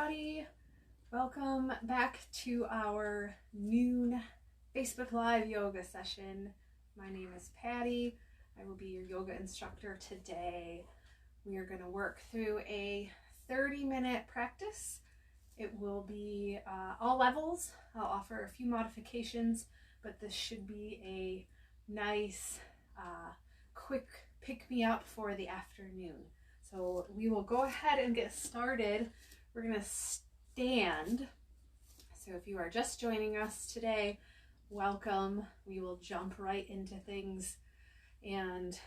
everybody. Welcome back to our noon Facebook Live yoga session. My name is Patty. I will be your yoga instructor today. We are going to work through a 30-minute practice. It will be all levels. I'll offer a few modifications, but this should be a nice, quick pick-me-up for the afternoon. So we will go ahead and get started. We're going to stand. So if you are just joining us today, welcome. We will jump right into things and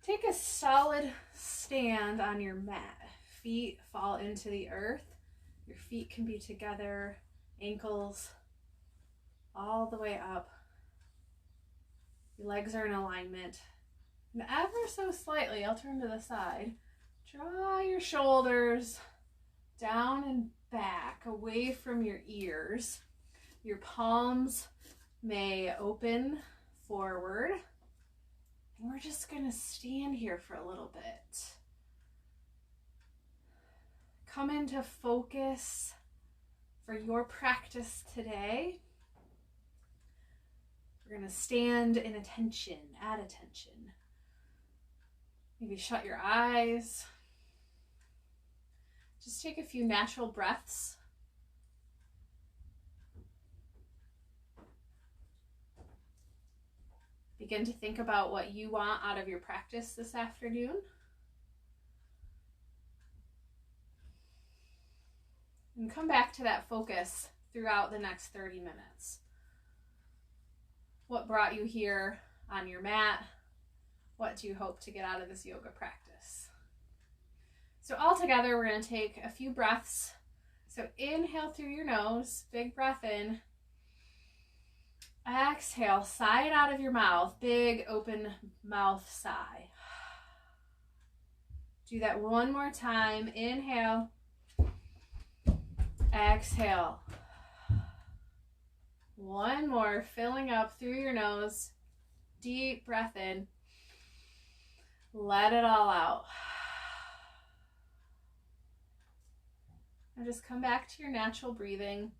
take a solid stand on your mat. Feet fall into the earth. Your feet can be together, ankles all the way up. Your legs are in alignment. And ever so slightly, I'll turn to the side. Draw your shoulders down and back, away from your ears. Your palms may open forward. And we're just going to stand here for a little bit. Come into focus for your practice today. We're going to stand in attention, at attention. Maybe shut your eyes. Just take a few natural breaths. Begin to think about what you want out of your practice this afternoon. And come back to that focus throughout the next 30 minutes. What brought you here on your mat? What do you hope to get out of this yoga practice? So all together, we're going to take a few breaths. So inhale through your nose, big breath in. Exhale, sigh it out of your mouth, big open mouth sigh. Do that one more time. Inhale. Exhale. One more, filling up through your nose. Deep breath in. Let it all out. Now just come back to your natural breathing.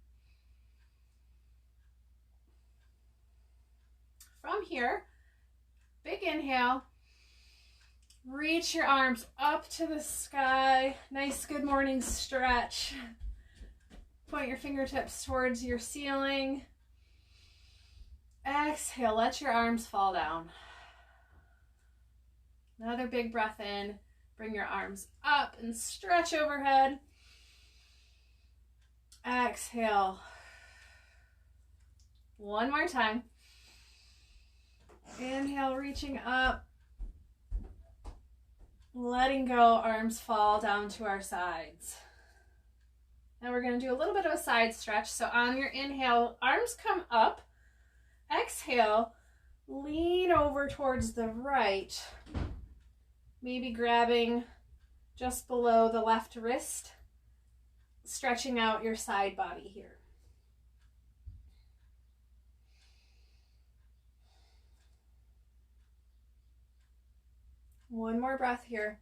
From here, big inhale. Reach your arms up to the sky. Nice good morning stretch. Point your fingertips towards your ceiling. Exhale, let your arms fall down. Another big breath in. Bring your arms up and stretch overhead. Exhale. One more time. Inhale, reaching up. Letting go, arms fall down to our sides. Now we're going to do a little bit of a side stretch. So on your inhale, arms come up. Exhale, lean over towards the right. Maybe grabbing just below the left wrist, stretching out your side body here. One more breath here.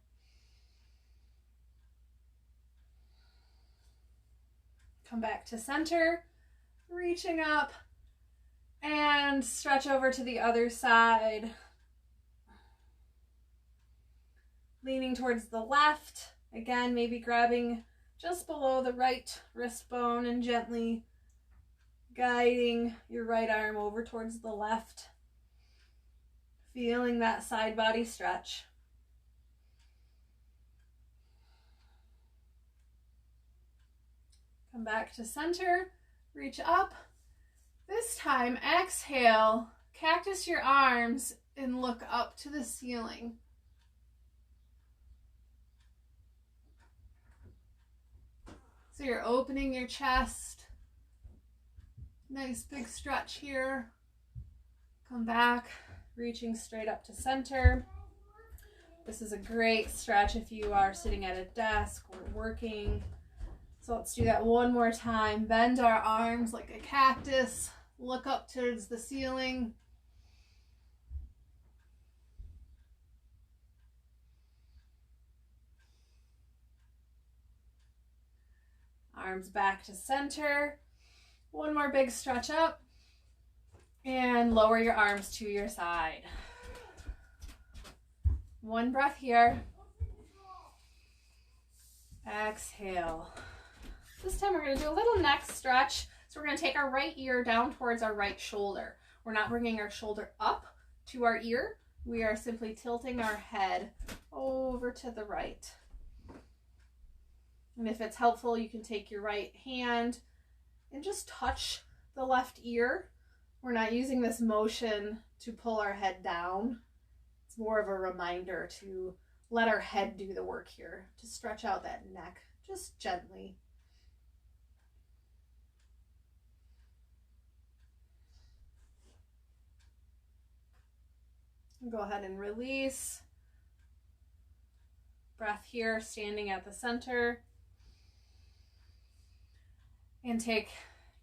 Come back to center, reaching up, and stretch over to the other side. Leaning towards the left. Again, maybe grabbing just below the right wrist bone and gently guiding your right arm over towards the left. Feeling that side body stretch. Come back to center, reach up. This time, exhale, cactus your arms and look up to the ceiling. So you're opening your chest. Nice big stretch here. Come back, reaching straight up to center. This is a great stretch if you are sitting at a desk or working. So let's do that one more time. Bend our arms like a cactus. Look up towards the ceiling. arms back to center. One more big stretch up. And lower your arms to your side. One breath here. Exhale. This time we're going to do a little neck stretch. So we're going to take our right ear down towards our right shoulder. We're not bringing our shoulder up to our ear. We are simply tilting our head over to the right. And if it's helpful, you can take your right hand and just touch the left ear. We're not using this motion to pull our head down. It's more of a reminder to let our head do the work here, to stretch out that neck just gently. Go ahead and release. Breath here, standing at the center. And take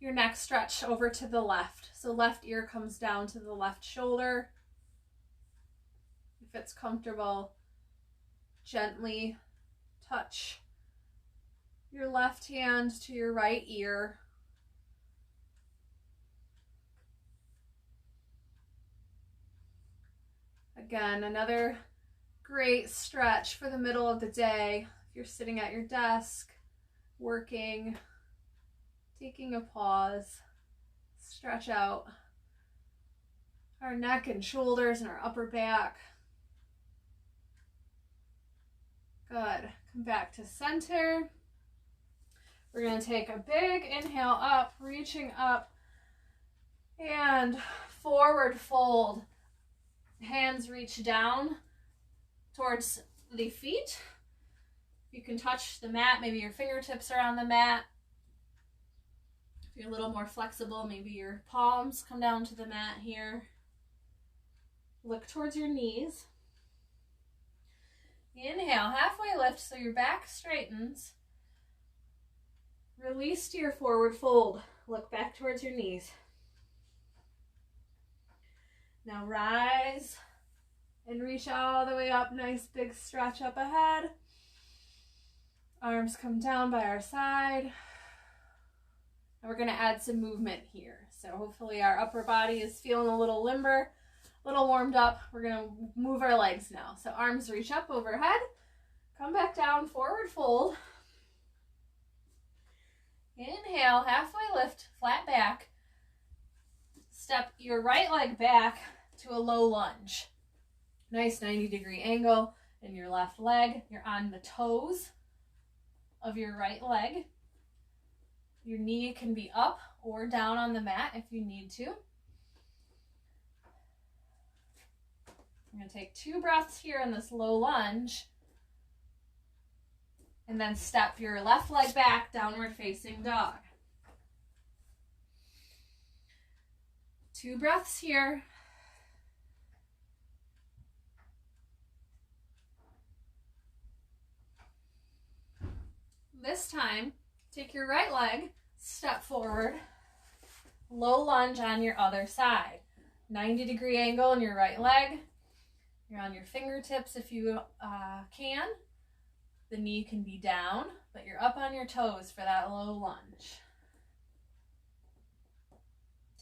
your neck stretch over to the left. So left ear comes down to the left shoulder. If it's comfortable, gently touch your left hand to your right ear. Again, another great stretch for the middle of the day. If you're sitting at your desk, working, taking a pause, stretch out our neck and shoulders and our upper back. Good. Come back to center. We're going to take a big inhale up, reaching up, and forward fold. Hands reach down towards the feet. You can touch the mat. Maybe your fingertips are on the mat. If you're a little more flexible, maybe your palms come down to the mat here. Look towards your knees. Inhale, halfway lift so your back straightens. Release to your forward fold. Look back towards your knees. Now rise and reach all the way up. Nice big stretch up ahead. Arms come down by our side. And we're going to add some movement here. So hopefully our upper body is feeling a little limber, a little warmed up. We're going to move our legs now. So arms reach up overhead. Come back down, forward fold. Inhale, halfway lift, flat back. Step your right leg back to a low lunge. Nice 90-degree angle in your left leg. You're on the toes of your right leg. Your knee can be up or down on the mat if you need to. I'm going to take 2 breaths here in this low lunge. And then step your left leg back, downward facing dog. 2 breaths here. This time, take your right leg, step forward, low lunge on your other side. 90-degree angle in your right leg. You're on your fingertips if you can. The knee can be down, but you're up on your toes for that low lunge.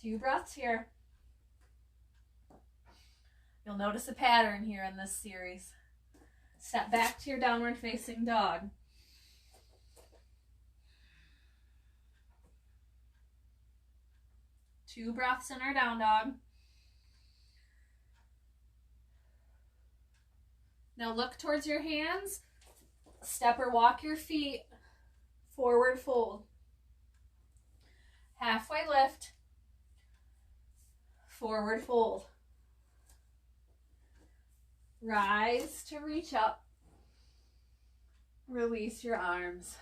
2 breaths here. You'll notice a pattern here in this series. Step back to your downward facing dog. 2 breaths in our down dog. Now look towards your hands. Step or walk your feet. Forward fold. Halfway lift. Forward fold. Rise to reach up. Release your arms.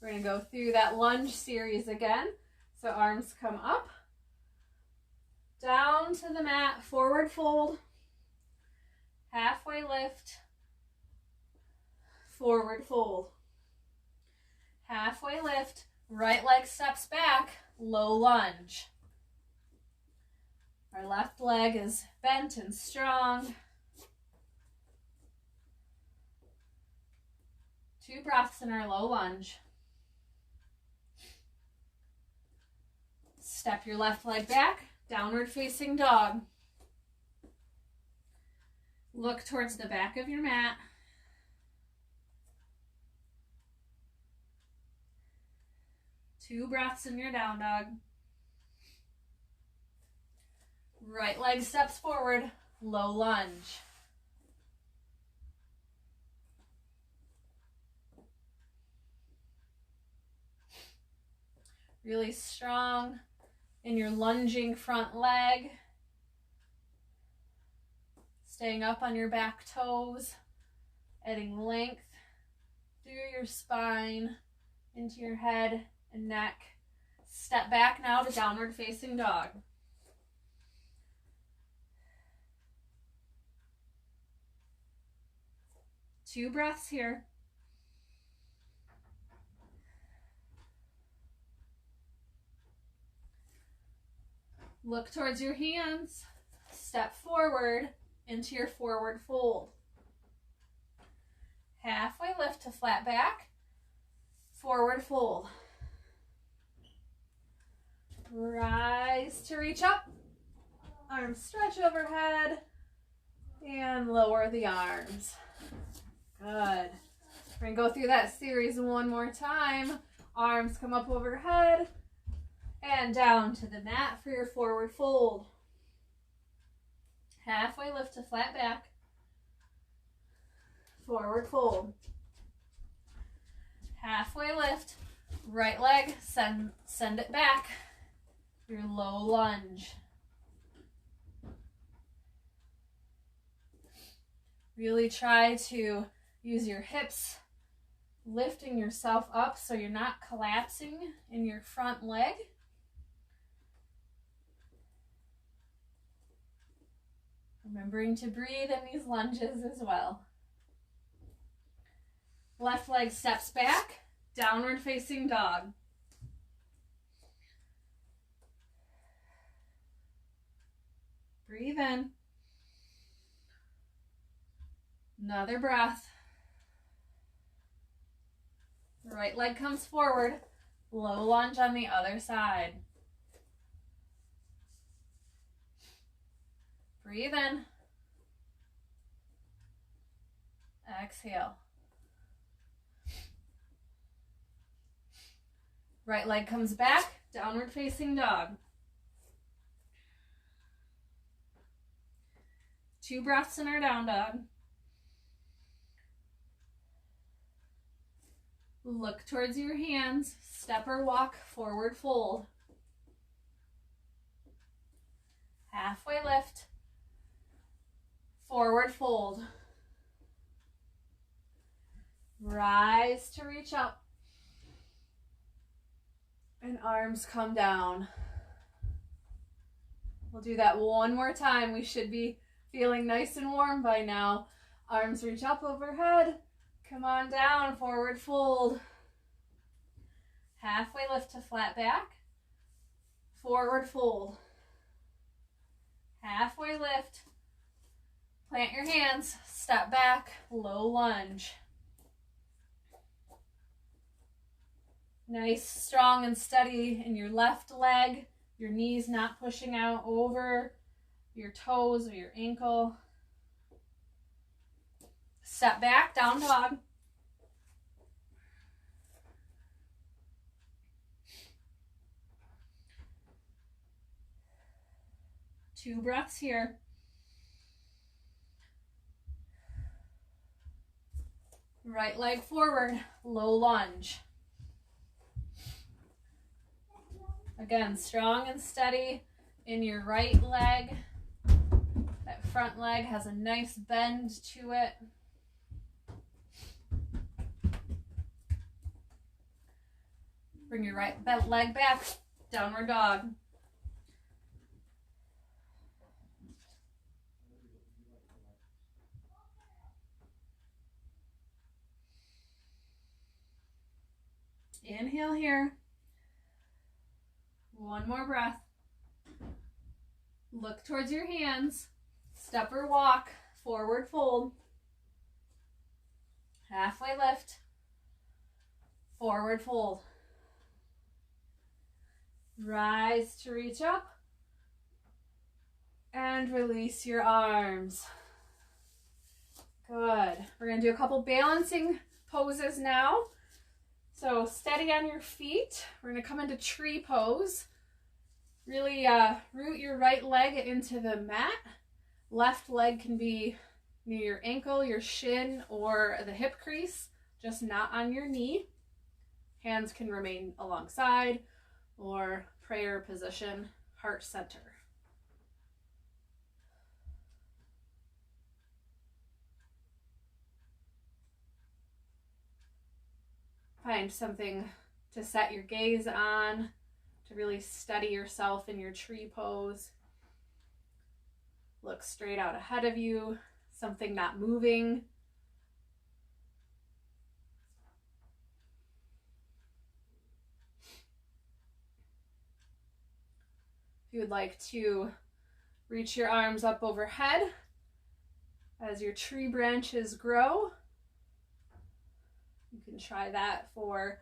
We're going to go through that lunge series again. So arms come up, down to the mat, forward fold, halfway lift, forward fold. Halfway lift, right leg steps back, low lunge. Our left leg is bent and strong. 2 breaths in our low lunge. Step your left leg back, downward facing dog. Look towards the back of your mat. Two breaths in your down dog. Right leg steps forward, low lunge. Really strong in your lunging front leg. Staying up on your back toes, adding length through your spine, into your head and neck. Step back now to downward facing dog. Two breaths here. Look towards your hands. Step forward into your forward fold. Halfway lift to flat back. Forward fold. Rise to reach up. Arms stretch overhead. And lower the arms. Good. We're going to go through that series one more time. Arms come up overhead. And down to the mat for your forward fold. Halfway lift to flat back. Forward fold. Halfway lift. Right leg, send it back. Your low lunge. Really try to use your hips, lifting yourself up so you're not collapsing in your front leg. Remembering to breathe in these lunges as well. Left leg steps back, downward facing dog. Breathe in. Another breath. Right leg comes forward, low lunge on the other side. Breathe in. Exhale. Right leg comes back, downward facing dog. Two breaths in our down dog. Look towards your hands, step or walk, forward fold. Halfway lift. Forward fold. Rise to reach up. And arms come down. We'll do that one more time. We should be feeling nice and warm by now. Arms reach up overhead. Come on down, forward fold. Halfway lift to flat back. Forward fold. Halfway lift. Plant your hands, step back, low lunge. Nice, strong and steady in your left leg. Your knees not pushing out over your toes or your ankle. Step back, down dog. Two breaths here. Right leg forward, low lunge. Again, strong and steady in your right leg. That front leg has a nice bend to it. Bring your right leg back, downward dog. Inhale here. One more breath. Look towards your hands. Step or walk, forward fold. Halfway lift. Forward fold. Rise to reach up. And release your arms. Good. We're going to do a couple balancing poses now. So steady on your feet. We're going to come into tree pose. Really root your right leg into the mat. Left leg can be near your ankle, your shin, or the hip crease, just not on your knee. Hands can remain alongside or prayer position, heart center. Find something to set your gaze on, to really steady yourself in your tree pose. Look straight out ahead of you, something not moving. If you would like to reach your arms up overhead as your tree branches grow, you can try that for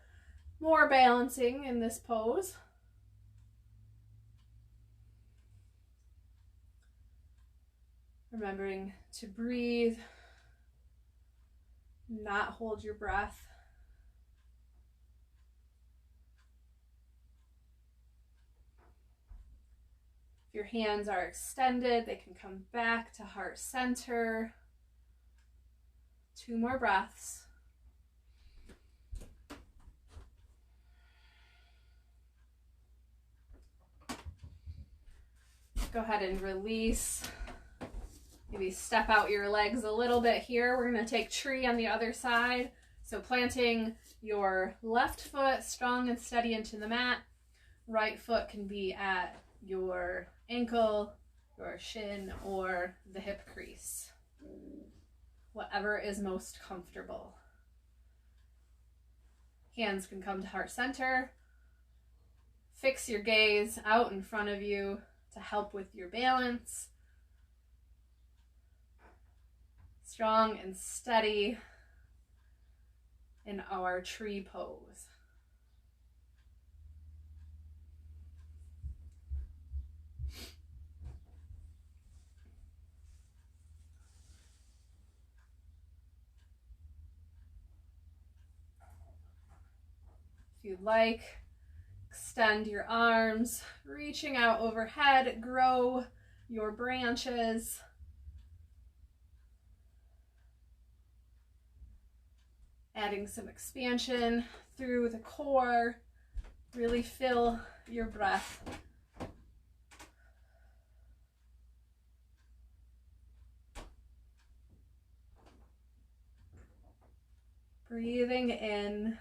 more balancing in this pose. Remembering to breathe, not hold your breath. If your hands are extended, they can come back to heart center. 2 more breaths. Go ahead and release. Maybe step out your legs a little bit here. We're going to take tree on the other side. So planting your left foot strong and steady into the mat. Right foot can be at your ankle, your shin, or the hip crease. Whatever is most comfortable. Hands can come to heart center. Fix your gaze out in front of you to help with your balance. Strong and steady in our tree pose. If you'd like, extend your arms, reaching out overhead, grow your branches. Adding some expansion through the core. Really fill your breath. Breathing in.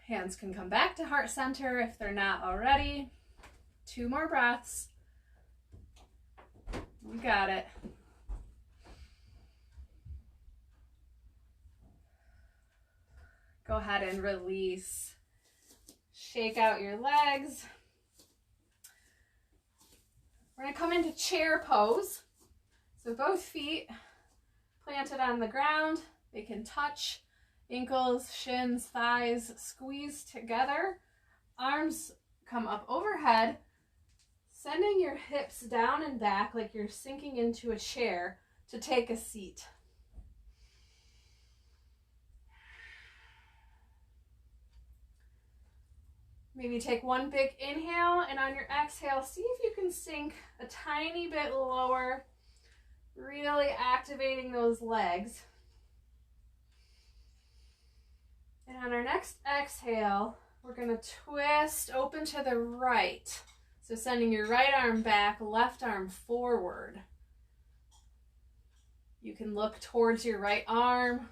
Hands can come back to heart center if they're not already. 2 more breaths. You got it. Go ahead and release. Shake out your legs. We're going to come into chair pose. So both feet planted on the ground. They can touch. Ankles, shins, thighs squeeze together. Arms come up overhead, sending your hips down and back like you're sinking into a chair to take a seat. Maybe take one big inhale, and on your exhale, see if you can sink a tiny bit lower, really activating those legs. And on our next exhale, we're going to twist open to the right. So sending your right arm back, left arm forward. You can look towards your right arm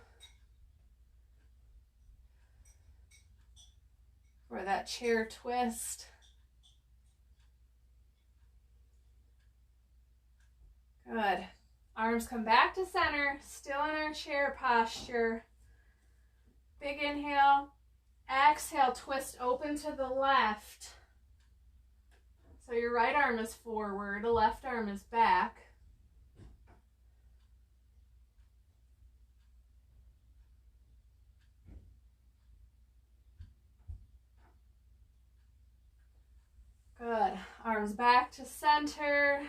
for that chair twist. Good. Arms come back to center, still in our chair posture. Big inhale. Exhale, twist open to the left. So your right arm is forward, the left arm is back. Good. Arms back to center.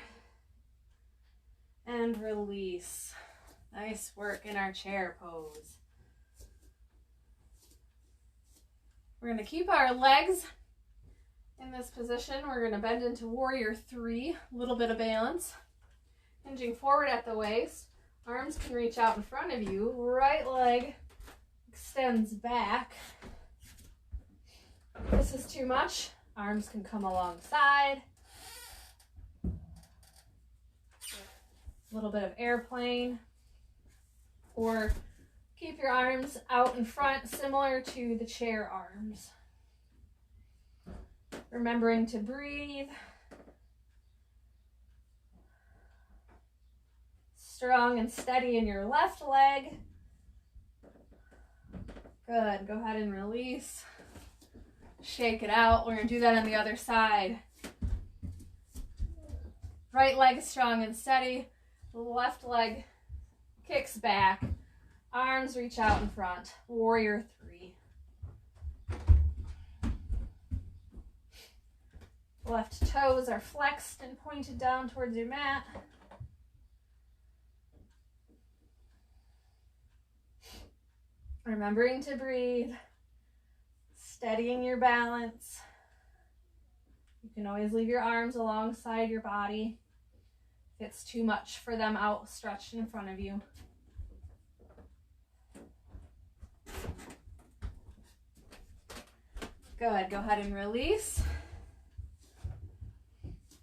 And release. Nice work in our chair pose. We're going to keep our legs in this position. We're going to bend into warrior three. A little bit of balance. Hinging forward at the waist. Arms can reach out in front of you. Right leg extends back. If this is too much, arms can come alongside. A little bit of airplane. Or keep your arms out in front, similar to the chair arms. Remembering to breathe. Strong and steady in your left leg. Good. Go ahead and release. Shake it out. We're going to do that on the other side. Right leg is strong and steady. Left leg kicks back. Arms reach out in front. Warrior three. Left toes are flexed and pointed down towards your mat. Remembering to breathe. Steadying your balance. You can always leave your arms alongside your body if it's too much for them outstretched in front of you. Good. Go ahead and release.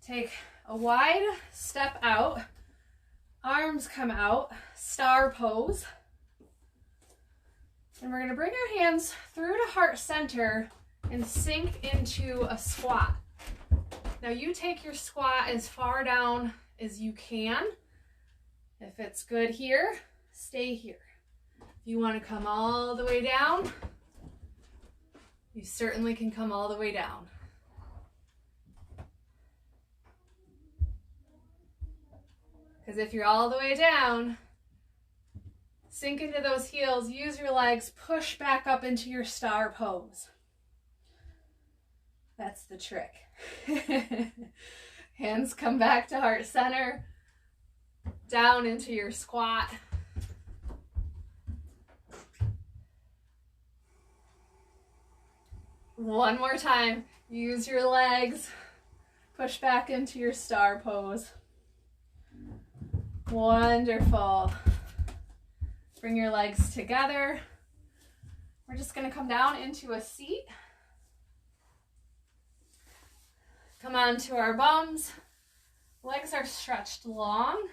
Take a wide step out. Arms come out. Star pose. And we're going to bring our hands through to heart center and sink into a squat. Now you take your squat as far down as you can. If it's good here, stay here. If you want to come all the way down, you certainly can come all the way down. Because if you're all the way down, sink into those heels, use your legs, push back up into your star pose. That's the trick. Hands come back to heart center, down into your squat. One more time, use your legs, push back into your star pose. Wonderful. Bring your legs together. We're just going to come down into a seat. Come onto our bums. Legs are stretched long.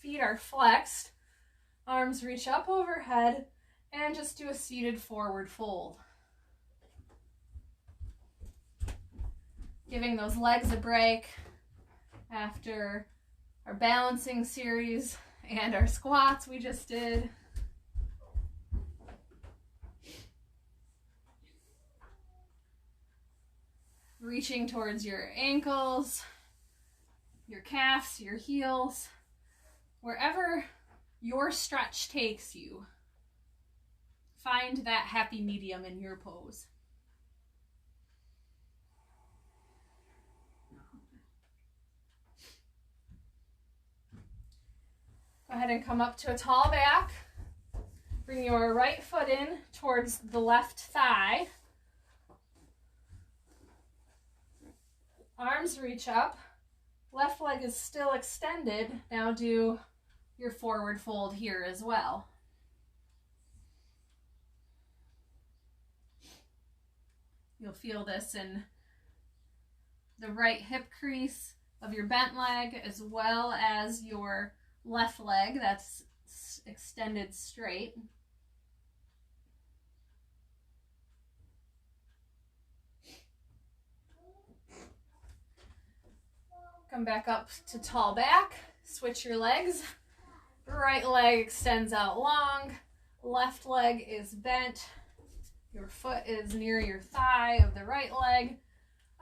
Feet are flexed. Arms reach up overhead. And just do a seated forward fold. Giving those legs a break after our balancing series and our squats we just did. Reaching towards your ankles, your calves, your heels, wherever your stretch takes you. Find that happy medium in your pose. Go ahead and come up to a tall back. Bring your right foot in towards the left thigh. Arms reach up. Left leg is still extended. Now do your forward fold here as well. You'll feel this in the right hip crease of your bent leg as well as your left leg that's extended straight. Come back up to tall back, switch your legs. Right leg extends out long, left leg is bent. Your foot is near your thigh of the right leg.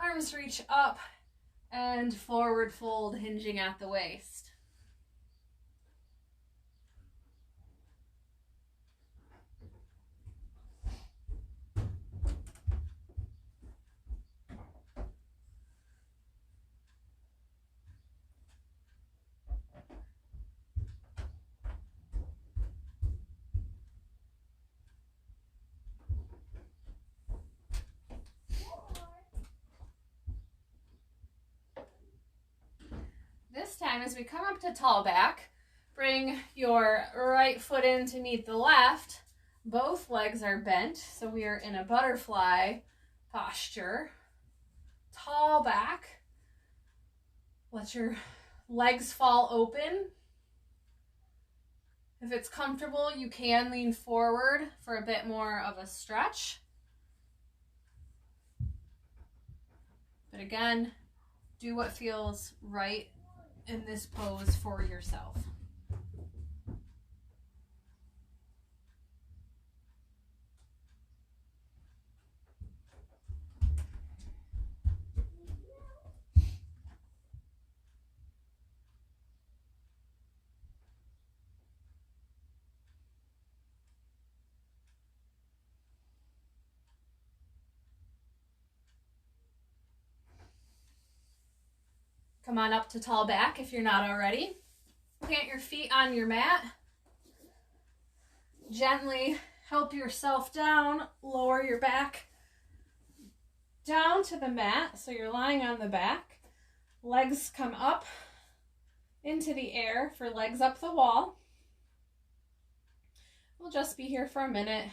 Arms reach up and forward fold, hinging at the waist. This time, as we come up to tall back, bring your right foot in to meet the left. Both legs are bent, so we are in a butterfly posture. Tall back. Let your legs fall open. If it's comfortable, you can lean forward for a bit more of a stretch. But again, do what feels right in this pose for yourself. Come on up to tall back if you're not already. Plant your feet on your mat. Gently help yourself down. Lower your back down to the mat so you're lying on the back. Legs come up into the air for legs up the wall. We'll just be here for a minute.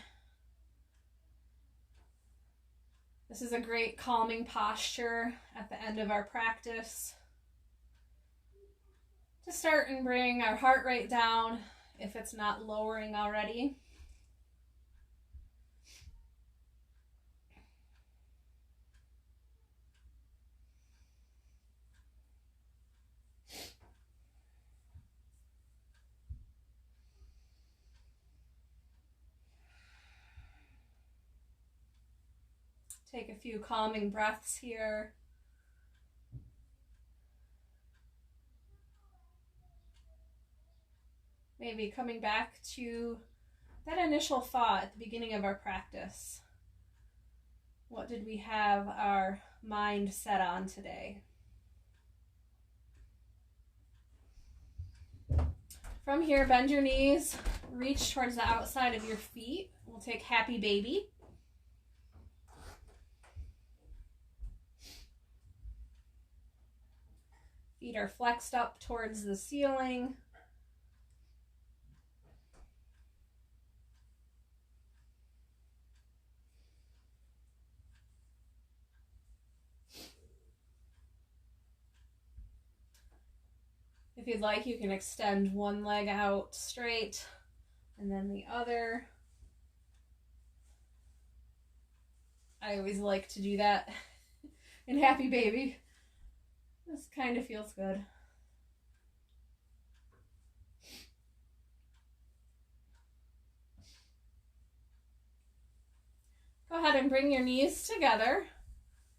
This is a great calming posture at the end of our practice. To start and bring our heart rate down if it's not lowering already. Take a few calming breaths here. Maybe coming back to that initial thought at the beginning of our practice. What did we have our mind set on today? From here, bend your knees, reach towards the outside of your feet. We'll take happy baby. Feet are flexed up towards the ceiling. If you'd like, you can extend one leg out straight and then the other. I always like to do that in happy baby. This kind of feels good. Go ahead and bring your knees together.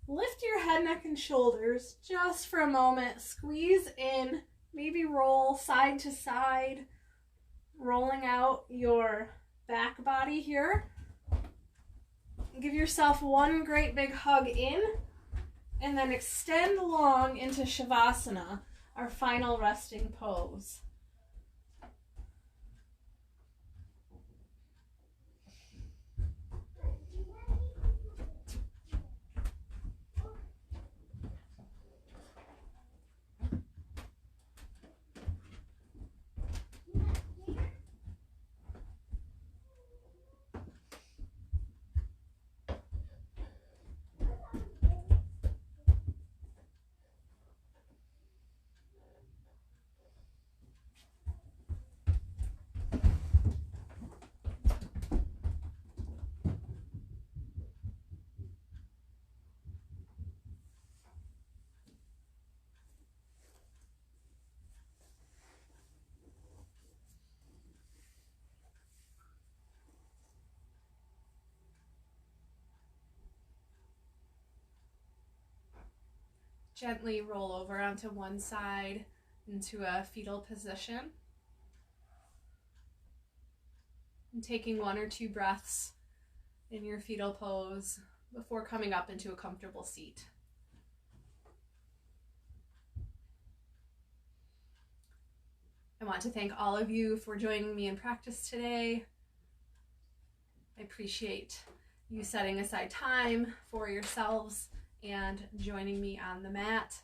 Lift your head, neck, and shoulders just for a moment. Squeeze in, maybe roll side to side, rolling out your back body here. Give yourself one great big hug in, and then extend long into Shavasana, our final resting pose. Gently roll over onto one side into a fetal position. And taking one or two breaths in your fetal pose before coming up into a comfortable seat. I want to thank all of you for joining me in practice today. I appreciate you setting aside time for yourselves and joining me on the mat.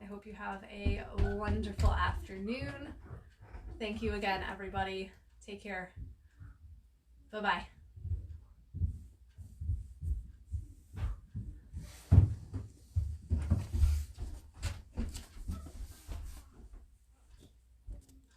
I hope you have a wonderful afternoon. Thank you again, everybody. Take care. Bye-bye.